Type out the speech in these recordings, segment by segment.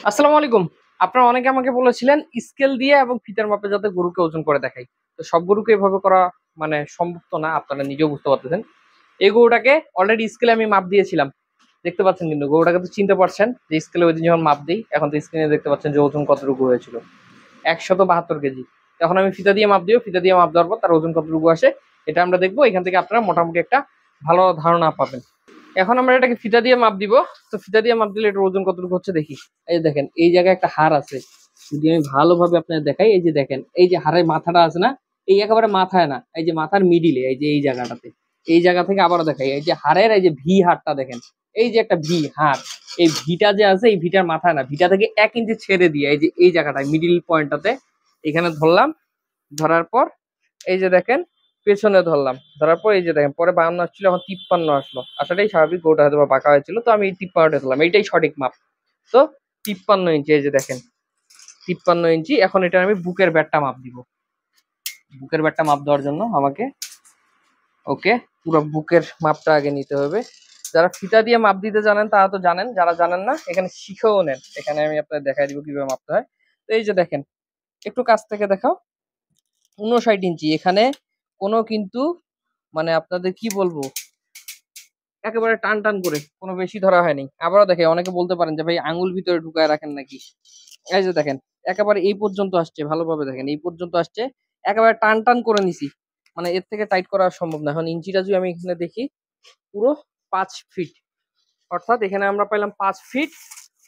আসসালামু আলাইকুম। আপনারা অনেকে আমাকে বলেছিলেন স্কেল দিয়ে এবং ফিতার মাপে যাতে গরুকে ওজন করে দেখাই। তো সব গরুকে এভাবে করা মানে সম্ভব তো না, আপনারা নিজেও বুঝতে পারতেছেন। এই গরুটাকে অলরেডি স্কেলে আমি মাপ দিয়েছিলাম, দেখতে পাচ্ছেন, কিন্তু গরুটাকে তো চিনতে পারছেন যে স্কেলে ওই দিন যখন মাপ দিই, এখন তো স্ক্রিনে দেখতে পাচ্ছেন যে ওজন কতটুকু হয়েছিল, 172 কেজি। এখন আমি ফিতা দিয়ে মাপ দিব, ফিতা দিয়ে মাপ দেওয়ার পর তার ওজন কতটুকু আসে এটা আমরা দেখবো। এখান থেকে আপনারা মোটামুটি একটা ভালো ধারণা পাবেন। এখন আমরা এটাকে ফিতা দিয়ে মাপ দিব। তো ফিতা দিয়ে মাপ দিলে এটার ওজন কতটুকু হচ্ছে দেখি। এই যে দেখেন, এই জায়গায় একটা হাড় আছে, যদি আমি ভালোভাবে আপনাদের দেখাই, এই যে দেখেন, এই যে হাড়ের মাথাটা আছে না, এই একেবারে মাথায় না, এই যে মাথার মিডিলে, এই যে এই জায়গাটাতে, এই জায়গা থেকে আবারও দেখাই, এই যে হাড়ের এই যে ভি হাড়টা দেখেন, এই যে একটা ভি হাড়, এই ভিটা যে আছে, এই ভিটার মাথায় না, ভিটা থেকে 1 ইঞ্চি ছেড়ে দিয়ে এই যে এই জায়গাটায় মিডিল পয়েন্টটাতে এখানে ধরলাম। ধরার পর এই যে দেখেন পেছনে ধরলাম, ধরার পর এই যে দেখেন পরে 52 আসছিল, এখন 53 আসলো, আসাটাই স্বাভাবিক, গোটা হয়তো বা বাঁকা হয়েছিল, তো আমি এই 53 ধরলাম, এইটাই সঠিক মাপ। তো 53 ইঞ্চি, এই যে দেখেন 53 ইঞ্চি। এখন এটা আমি বুকের ব্যাটটা মাপ দিব। বুকের ব্যাটটা মাপ দেওয়ার জন্য আমাকে ওকে পুরো বুকের মাপটা আগে নিতে হবে। যারা ফিতা দিয়ে মাপ দিতে জানেন তারা তো জানেন, যারা জানেন না এখানে শিখেও নেন, এখানে আমি আপনাদের দেখাই দিব কিভাবে মাপতে হয়। তো এই যে দেখেন, একটু কাছ থেকে দেখাও, 59 ইঞ্চি। এখানে কোনো কিন্তু মানে আপনাদের কি বলবো, একেবারে টান টান করে কোনো বেশি ধরা হয়নি। আবারও দেখে, অনেকে বলতে পারেন যে ভাই আঙ্গুল ভিতরে ঢুকায় রাখেন নাকি। এই যে দেখেন, একেবারে এই পর্যন্ত আসছে, ভালোভাবে দেখেন, এই পর্যন্ত আসছে, একেবারে টান টান করে নিছি, মানে এর থেকে টাইট করা সম্ভব না। এখন ইঞ্চিটা যদি আমি এখানে দেখি, পুরো 5 ফিট, অর্থাৎ এখানে আমরা পাইলাম 5 ফিট,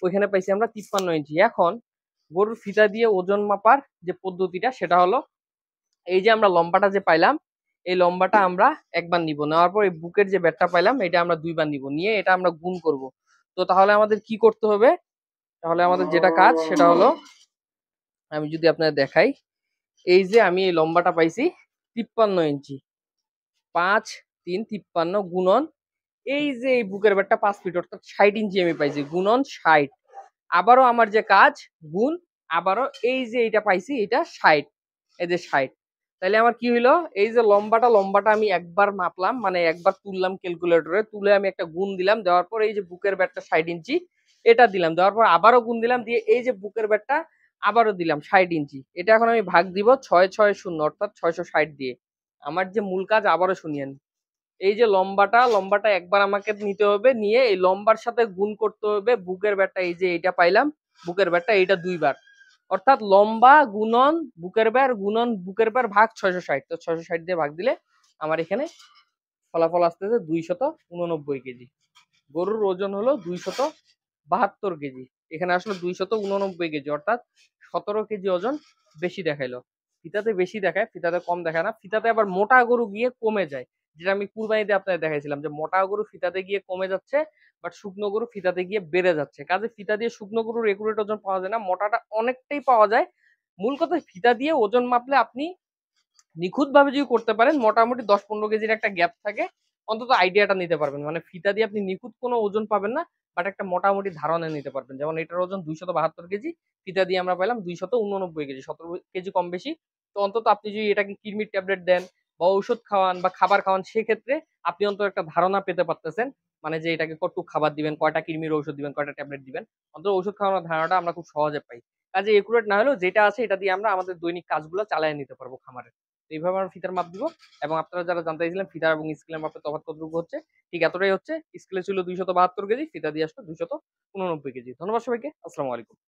ওইখানে পাইছি আমরা 53 ইঞ্চি। এখন গরুর ফিতা দিয়ে ওজন মাপার যে পদ্ধতিটা সেটা হলো, এই যে আমরা লম্বাটা যে পাইলাম, এই লম্বাটা আমরা একবার নিব, নেওয়ার পর এই বুকের যে ব্যাটটা পাইলাম এটা আমরা দুইবার নিব, নিয়ে এটা আমরা গুণ করব। তো তাহলে আমাদের কি করতে হবে, তাহলে আমাদের যেটা কাজ সেটা হলো, আমি যদি আপনাদের দেখাই, এই যে আমি এই লম্বাটা পাইছি 53 ইঞ্চি, 5 3 53 গুণন এই যে এই বুকের ব্যাটটা 5 ফিট, অর্থাৎ 60 ইঞ্চি আমি পাইছি, গুণন 60। আবারও আমার যে কাজ, গুণ, আবারও এই যে এটা পাইছি, এটা 60, এই যে 60। তাহলে আমার কি হইলো, এই যে লম্বাটা আমি একবার মাপলাম, মানে একবার তুললাম ক্যালকুলেটরে, তুলে আমি একটা গুণ দিলাম, দেওয়ার পর এই যে বুকের ব্যাটটা 60 ইঞ্চি এটা দিলাম, দেওয়ার পর আবারও গুণ দিলাম, দিয়ে এই যে বুকের ব্যাটটা আবারও দিলাম 60 ইঞ্চি। এটা এখন আমি ভাগ দিব 6 6 0, অর্থাৎ 660 দিয়ে। আমার যে মূল কাজ আবারও শুনিয়েন, এই যে লম্বাটা একবার আমাকে নিতে হবে, নিয়ে এই লম্বার সাথে গুণ করতে হবে বুকের ব্যাটটা, এই যে এইটা পাইলাম, বুকের ব্যাটটা এইটা দুইবার, অর্থাৎ লম্বা গুণন বুকের ব্যাট গুণন বুকের ব্যাট ভাগ 660। তো 660 দিয়ে ভাগ দিলে আমার এখানে ফলাফল আসতেছে 289 কেজি। গরুর ওজন হলো 272 কেজি। এখানে আসলে 289 কেজি, অর্থাৎ 17 কেজি ওজন বেশি দেখাইলো। ফিতাতে বেশি দেখায়, ফিতাতে কম দেখায় না। ফিতাতে আবার মোটা গরু গিয়ে কমে যায়, যেটা আমি কুরবানিতে আপনাদের দেখাইছিলাম যে মোটা গরু ফিতাতে গিয়ে কমে যাচ্ছে, বাট শুকনো গরু ফিতাতে গিয়ে বেড়ে যাচ্ছে। কাজে ফিতা দিয়ে শুকনো গরুর একুরেট ওজন পাওয়া যায় না, মোটাটা অনেকটাই পাওয়া যায়। মূল কথা, ফিতা দিয়ে ওজন মাপলে আপনি নিখুঁত ভাবে যদি করতে পারেন, মোটামুটি 10 15 কেজির একটা গ্যাপ থাকে, অন্তত আইডিয়াটা নিতে পারবেন। মানে ফিতা দিয়ে আপনি নিখুঁত কোনো ওজন পাবেন না, বাট একটা মোটামুটি ধারণা নিতে পারবেন। যেমন এটার ওজন 272 কেজি, ফিতা দিয়ে আমরা পাইলাম 289 কেজি, 17 কেজি কম বেশি। তো অন্তত আপনি যদি এটাকে কিডনির ট্যাবলেট দেন বা ঔষধ খাওয়ান বা খাবার খাওয়ান, সেক্ষেত্রে আপনি অন্তত একটা ধারণা পেতে পারতেছেন, মানে যে এটাকে কতটুকু খাবার দিবেন, কয়টা কিডনির ঔষধ দিবেন, কয়টা ট্যাবলেট দিবেন, অন্তত ওষুধ খাওয়ানোর ধারণাটা আমরা খুব সহজে পাই। কাজে একুরেট না হলেও যেটা আছে এটা দিয়ে আমরা আমাদের দৈনিক কাজগুলো চালিয়ে নিতে পারবো খামারে। তো এইভাবে আমরা ফিতার মাপ দিব। এবং আপনারা যারা জানতে চাইছিলেন ফিতা এবং স্কেলের মাপের তফাৎ কতটুকু হচ্ছে, ঠিক এতটাই হচ্ছে। স্কেলে ছিল 272 কেজি, ফিতা দিয়ে আসলো 289 কেজি। ধন্যবাদ সবাইকে, আসসালামু আলাইকুম।